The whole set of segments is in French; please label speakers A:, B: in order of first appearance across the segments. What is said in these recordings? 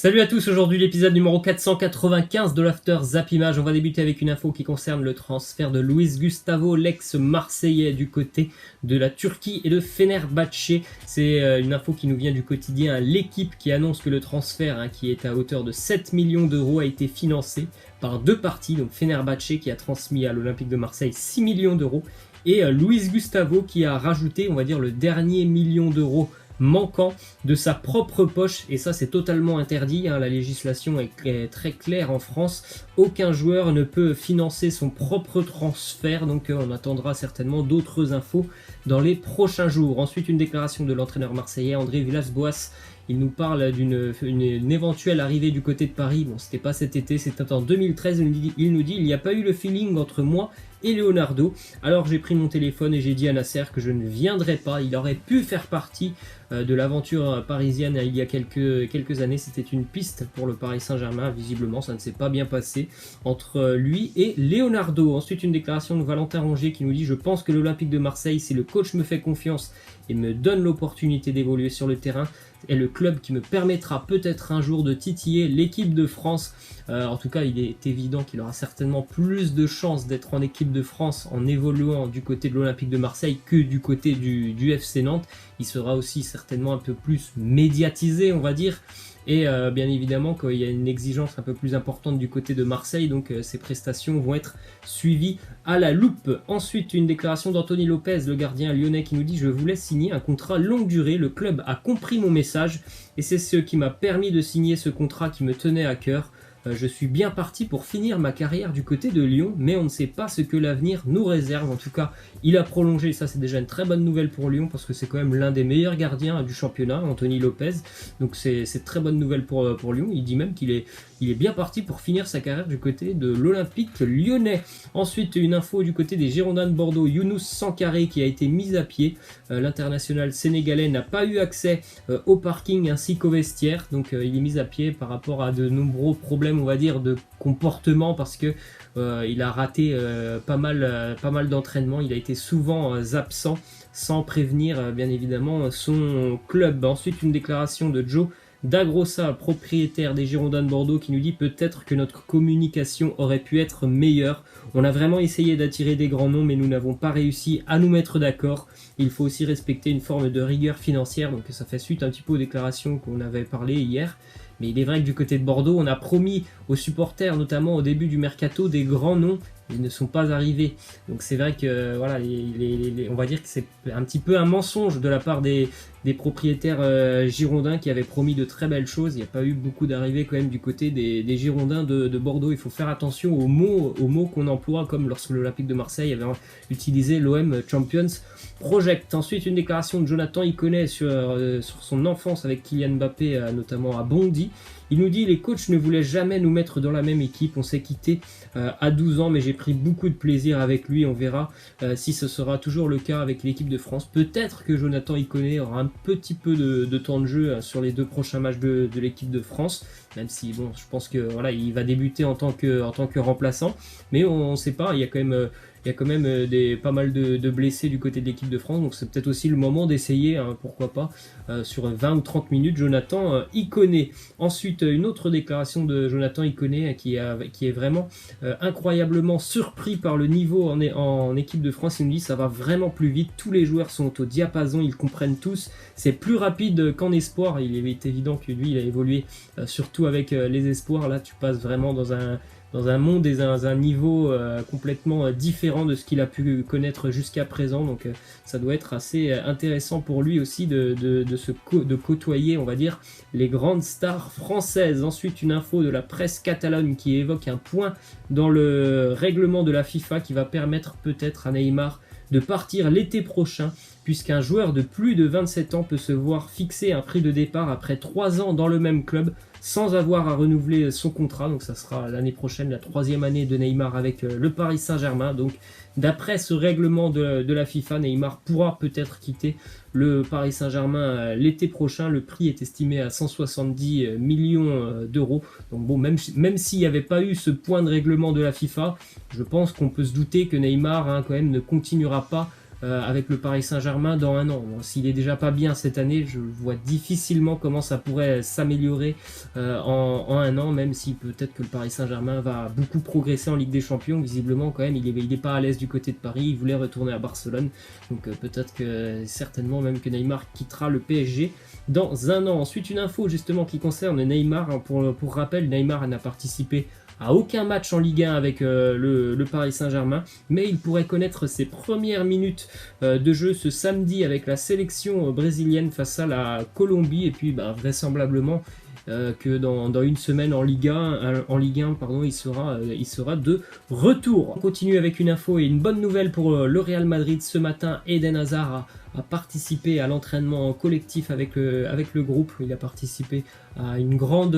A: Salut à tous, aujourd'hui l'épisode numéro 495 de l'After Zap Image. On va débuter avec une info qui concerne le transfert de Luis Gustavo, l'ex-marseillais du côté de la Turquie et de Fenerbahçe. C'est une info qui nous vient du quotidien L'équipe qui annonce que le transfert, qui est à hauteur de 7 millions d'euros, a été financé par deux parties. Donc Fenerbahçe qui a transmis à l'Olympique de Marseille 6 millions d'euros et Luis Gustavo qui a rajouté, on va dire, le dernier million d'euros manquant de sa propre poche, et ça c'est totalement interdit, la législation est très claire en France, aucun joueur ne peut financer son propre transfert, donc on attendra certainement d'autres infos dans les prochains jours. Ensuite, une déclaration de l'entraîneur marseillais André Villas-Boas. Il nous parle d'une éventuelle arrivée du côté de Paris. Bon, c'était pas cet été, c'était en 2013. Il nous dit il n'y a pas eu le feeling entre moi et Leonardo. Alors j'ai pris mon téléphone et j'ai dit à Nasser que je ne viendrais pas. Il aurait pu faire partie de l'aventure parisienne il y a quelques années. C'était une piste pour le Paris Saint-Germain. Visiblement, ça ne s'est pas bien passé entre lui et Leonardo. Ensuite, une déclaration de Valentin Rongier qui nous dit « Je pense que l'Olympique de Marseille, si le coach me fait confiance et me donne l'opportunité d'évoluer sur le terrain, est le club qui me permettra peut-être un jour de titiller l'équipe de France. » En tout cas, il est évident qu'il aura certainement plus de chances d'être en équipe de France en évoluant du côté de l'Olympique de Marseille que du côté du FC Nantes. Il sera aussi certainement un peu plus médiatisé, on va dire. Et bien évidemment qu'il y a une exigence un peu plus importante du côté de Marseille, donc ses prestations vont être suivies à la loupe. Ensuite, une déclaration d'Anthony Lopez, le gardien lyonnais, qui nous dit « Je voulais signer un contrat longue durée, le club a compris mon message et c'est ce qui m'a permis de signer ce contrat qui me tenait à cœur. Je suis bien parti pour finir ma carrière du côté de Lyon, mais on ne sait pas ce que l'avenir nous réserve. » En tout cas, il a prolongé, ça c'est déjà une très bonne nouvelle pour Lyon, parce que c'est quand même l'un des meilleurs gardiens du championnat, Anthony Lopez. Donc c'est très bonne nouvelle pour Lyon. Il dit même qu'il est bien parti pour finir sa carrière du côté de l'Olympique lyonnais. Ensuite, une info du côté des Girondins de Bordeaux, Younous Sankaré qui a été mis à pied. L'international sénégalais n'a pas eu accès au parking ainsi qu'au vestiaire, donc il est mis à pied par rapport à de nombreux problèmes, on va dire, de comportement, parce que il a raté pas mal d'entraînements, il a été souvent absent sans prévenir bien évidemment son club. Ensuite, une déclaration de Joe Dagrosa, propriétaire des Girondins de Bordeaux, qui nous dit « Peut-être que notre communication aurait pu être meilleure. On a vraiment essayé d'attirer des grands noms, mais nous n'avons pas réussi à nous mettre d'accord. Il faut aussi respecter une forme de rigueur financière. » Donc ça fait suite un petit peu aux déclarations qu'on avait parlé hier. Mais il est vrai que du côté de Bordeaux, on a promis aux supporters, notamment au début du mercato, des grands noms. Ils ne sont pas arrivés. Donc c'est vrai que voilà, on va dire que c'est un petit peu un mensonge de la part des propriétaires girondins qui avaient promis de très belles choses. Il n'y a pas eu beaucoup d'arrivées quand même du côté des Girondins de Bordeaux. Il faut faire attention aux mots qu'on emploie, comme lorsque l'Olympique de Marseille avait utilisé l'OM Champions Project. Ensuite, une déclaration de Jonathan Iconé sur son enfance avec Kylian Mbappé, notamment à Bondy. Il nous dit « Les coachs ne voulaient jamais nous mettre dans la même équipe. On s'est quitté à 12 ans, mais j'ai pris beaucoup de plaisir avec lui. On verra si ce sera toujours le cas avec l'équipe de France. Peut-être que Jonathan Iconé aura un petit peu de temps de jeu sur les deux prochains matchs de l'équipe de France, même si bon, je pense que voilà, il va débuter en tant que remplaçant. Mais on ne sait pas. Il y a quand même pas mal de blessés du côté de l'équipe de France, donc c'est peut-être aussi le moment d'essayer, pourquoi pas, sur 20 ou 30 minutes, Jonathan Iconé. Ensuite, une autre déclaration de Jonathan Iconé qui est vraiment incroyablement surpris par le niveau en équipe de France. Il nous dit ça va vraiment plus vite, tous les joueurs sont au diapason, ils comprennent tous, c'est plus rapide qu'en espoir. Il est évident que lui, il a évolué surtout avec les espoirs. Là, tu passes vraiment dans un monde et dans un niveau complètement différent de ce qu'il a pu connaître jusqu'à présent. Donc ça doit être assez intéressant pour lui aussi de côtoyer, on va dire, les grandes stars françaises. Ensuite, une info de la presse catalane qui évoque un point dans le règlement de la FIFA qui va permettre peut-être à Neymar de partir l'été prochain, puisqu'un joueur de plus de 27 ans peut se voir fixer un prix de départ après 3 ans dans le même club sans avoir à renouveler son contrat. Donc ça sera l'année prochaine la 3e année de Neymar avec le Paris Saint-Germain. Donc d'après ce règlement de la FIFA, Neymar pourra peut-être quitter le Paris Saint-Germain l'été prochain. Le prix est estimé à 170 millions d'euros. Donc bon, même s'il n'y avait pas eu ce point de règlement de la FIFA, je pense qu'on peut se douter que Neymar quand même ne continuera pas avec le Paris Saint-Germain dans un an. Bon, s'il est déjà pas bien cette année, je vois difficilement comment ça pourrait s'améliorer en un an, même si peut-être que le Paris Saint-Germain va beaucoup progresser en Ligue des Champions. Visiblement quand même, il est pas à l'aise du côté de Paris, il voulait retourner à Barcelone, donc peut-être que certainement même que Neymar quittera le PSG dans un an. Ensuite, une info justement qui concerne Neymar, hein, pour rappel, Neymar n'a participé à aucun match en Ligue 1 avec le Paris Saint-Germain, mais il pourrait connaître ses premières minutes de jeu ce samedi avec la sélection brésilienne face à la Colombie, et puis vraisemblablement que dans une semaine en Ligue 1, pardon, il sera de retour. On continue avec une info et une bonne nouvelle pour le Real Madrid. Ce matin, Eden Hazard a participé à l'entraînement collectif avec le groupe. Il a participé à une grande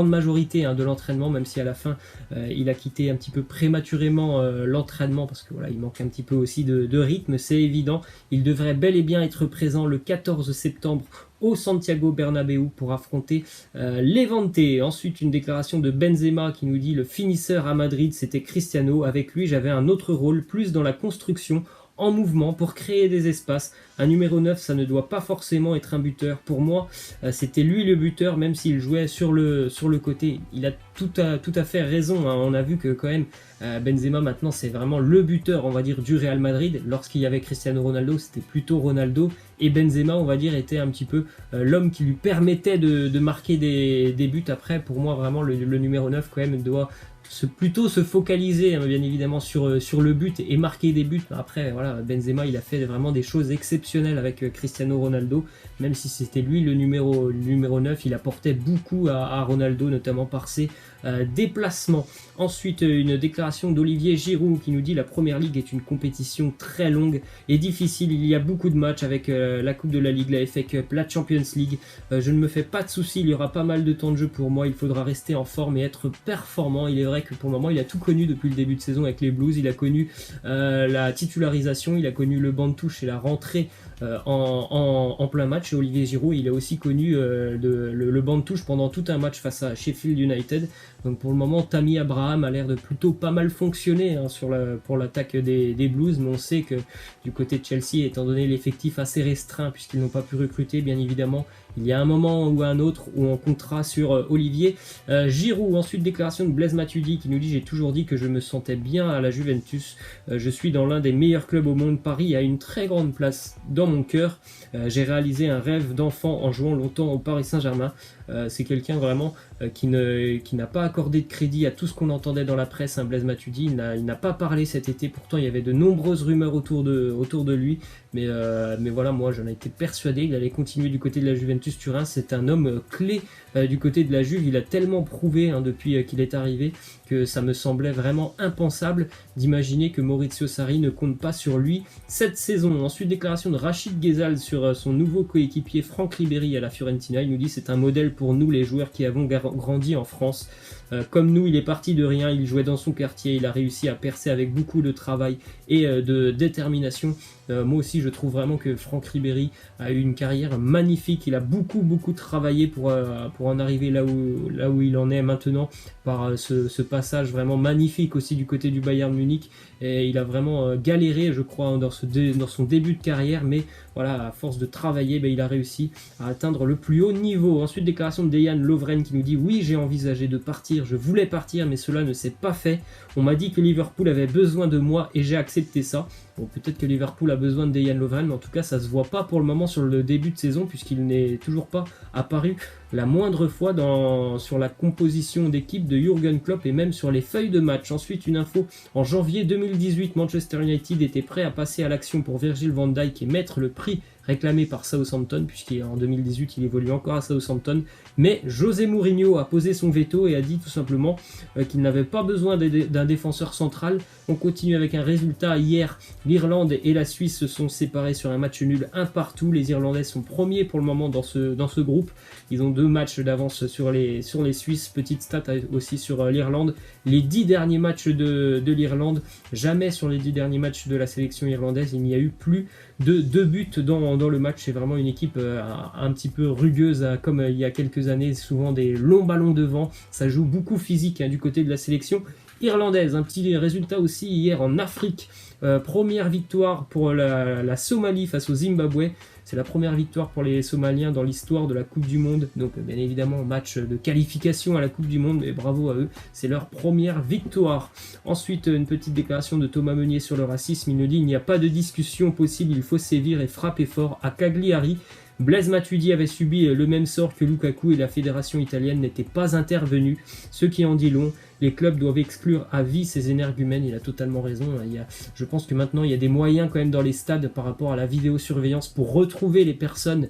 A: majorité de l'entraînement, même si à la fin il a quitté un petit peu prématurément l'entraînement parce que voilà, il manque un petit peu aussi de rythme, c'est évident. Il devrait bel et bien être présent le 14 septembre au Santiago Bernabéu pour affronter Levante. Ensuite, une déclaration de Benzema qui nous dit: le finisseur à Madrid, c'était Cristiano. Avec lui, j'avais un autre rôle, plus dans la construction, en mouvement, pour créer des espaces. Un numéro 9, ça ne doit pas forcément être un buteur. Pour moi, c'était lui le buteur, même s'il jouait sur le côté. Il a tout à fait raison, hein. On a vu que quand même Benzema maintenant c'est vraiment le buteur, on va dire, du Real Madrid. Lorsqu'il y avait Cristiano Ronaldo, c'était plutôt Ronaldo, et Benzema, on va dire, était un petit peu l'homme qui lui permettait de marquer des buts. Après, pour moi, vraiment le numéro 9 quand même doit plutôt se focaliser bien évidemment sur le but et marquer des buts. Après voilà, Benzema il a fait vraiment des choses exceptionnelles avec Cristiano Ronaldo, même si c'était lui le numéro 9, il apportait beaucoup à Ronaldo, notamment par ses déplacements. Ensuite, une déclaration d'Olivier Giroud qui nous dit: la Première Ligue est une compétition très longue et difficile, il y a beaucoup de matchs avec la Coupe de la Ligue, la FA Cup, la Champions League. Je ne me fais pas de soucis, il y aura pas mal de temps de jeu pour moi, il faudra rester en forme et être performant. Il est vrai que pour le moment il a tout connu depuis le début de saison avec les Blues. Il a connu la titularisation, il a connu le banc de touche et la rentrée en plein match. Et Olivier Giroud, il a aussi connu le banc de touche pendant tout un match face à Sheffield United. Donc pour le moment, Tammy Abraham a l'air de plutôt pas mal fonctionner pour l'attaque des Blues, mais on sait que du côté de Chelsea, étant donné l'effectif assez restreint puisqu'ils n'ont pas pu recruter, bien évidemment, il y a un moment ou un autre où on comptera sur Olivier Giroud. Ensuite, déclaration de Blaise Matuidi qui nous dit: j'ai toujours dit que je me sentais bien à la Juventus. Je suis dans l'un des meilleurs clubs au monde. Paris a une très grande place dans mon cœur. J'ai réalisé un rêve d'enfant en jouant longtemps au Paris Saint-Germain. C'est quelqu'un vraiment qui n'a pas accordé de crédit à tout ce qu'on entendait dans la presse, hein, Blaise Matuidi. Il n'a pas parlé cet été, pourtant il y avait de nombreuses rumeurs autour de lui, mais voilà, moi j'en ai été persuadé qu'il allait continuer du côté de la Juventus Turin. C'est un homme clé du côté de la Juve, il a tellement prouvé depuis qu'il est arrivé que ça me semblait vraiment impensable d'imaginer que Maurizio Sarri ne compte pas sur lui cette saison. Ensuite, déclaration de Rachid Ghezal sur son nouveau coéquipier Franck Ribéry à la Fiorentina. Il nous dit: c'est un modèle pour nous les joueurs qui avons grandi en France. Comme nous, il est parti de rien, il jouait dans son quartier, il a réussi à percer avec beaucoup de travail et de détermination. Moi aussi, je trouve vraiment que Franck Ribéry a eu une carrière magnifique. Il a beaucoup travaillé pour en arriver là où il en est maintenant, par ce passage vraiment magnifique aussi du côté du Bayern Munich. Et il a vraiment galéré, je crois, dans son début de carrière, mais voilà, à force de travailler, il a réussi à atteindre le plus haut niveau. Ensuite, déclaration de Dejan Lovren qui nous dit: oui, j'ai envisagé de partir, je voulais partir, mais cela ne s'est pas fait. On m'a dit que Liverpool avait besoin de moi et j'ai accepté ça. Bon, peut-être que Liverpool a besoin de Dejan Lovren, mais en tout cas, ça se voit pas pour le moment sur le début de saison, puisqu'il n'est toujours pas apparu la moindre fois sur la composition d'équipe de Jürgen Klopp et même sur les feuilles de match. Ensuite, une info: en janvier 2018, Manchester United était prêt à passer à l'action pour Virgil van Dijk et mettre le prix réclamé par Southampton, puisqu'en 2018 il évolue encore à Southampton, mais José Mourinho a posé son veto et a dit tout simplement qu'il n'avait pas besoin d'un défenseur central. On continue avec un résultat. Hier, l'Irlande et la Suisse se sont séparés sur un match nul 1-1. Les Irlandais sont premiers pour le moment dans ce groupe. Ils ont 2 matchs d'avance sur les Suisses. Petite stat aussi sur l'Irlande: les 10 derniers matchs de l'Irlande, jamais sur les 10 derniers matchs de la sélection irlandaise il n'y a eu plus de 2 buts dans le match. C'est vraiment une équipe un petit peu rugueuse, comme il y a quelques années, souvent des longs ballons devant. Ça joue beaucoup physique du côté de la sélection irlandaise. Un petit résultat aussi hier en Afrique. Première victoire pour la Somalie face au Zimbabwe. C'est la première victoire pour les Somaliens dans l'histoire de la Coupe du Monde. Donc bien évidemment match de qualification à la Coupe du Monde, et bravo à eux, c'est leur première victoire. Ensuite une petite déclaration de Thomas Meunier sur le racisme, il nous dit: il n'y a pas de discussion possible, il faut sévir et frapper fort à Cagliari. Blaise Matuidi avait subi le même sort que Lukaku et la fédération italienne n'était pas intervenue, ce qui en dit long. Les clubs doivent exclure à vie ces énergumènes, il a totalement raison. Je pense que maintenant il y a des moyens quand même dans les stades par rapport à la vidéosurveillance pour retrouver les personnes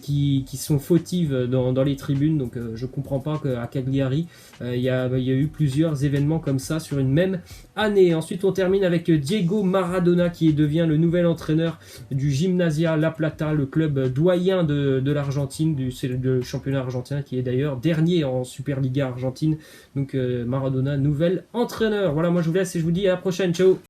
A: qui sont fautives dans les tribunes. Donc je comprends pas qu'à Cagliari il y a eu plusieurs événements comme ça sur une même année. Ensuite on termine avec Diego Maradona qui devient le nouvel entraîneur du Gimnasia La Plata, le club doyen de l'Argentine, c'est le championnat argentin qui est d'ailleurs dernier en Superliga argentine. Donc Maradona, nouvel entraîneur. Voilà, moi je vous laisse et je vous dis à la prochaine. Ciao.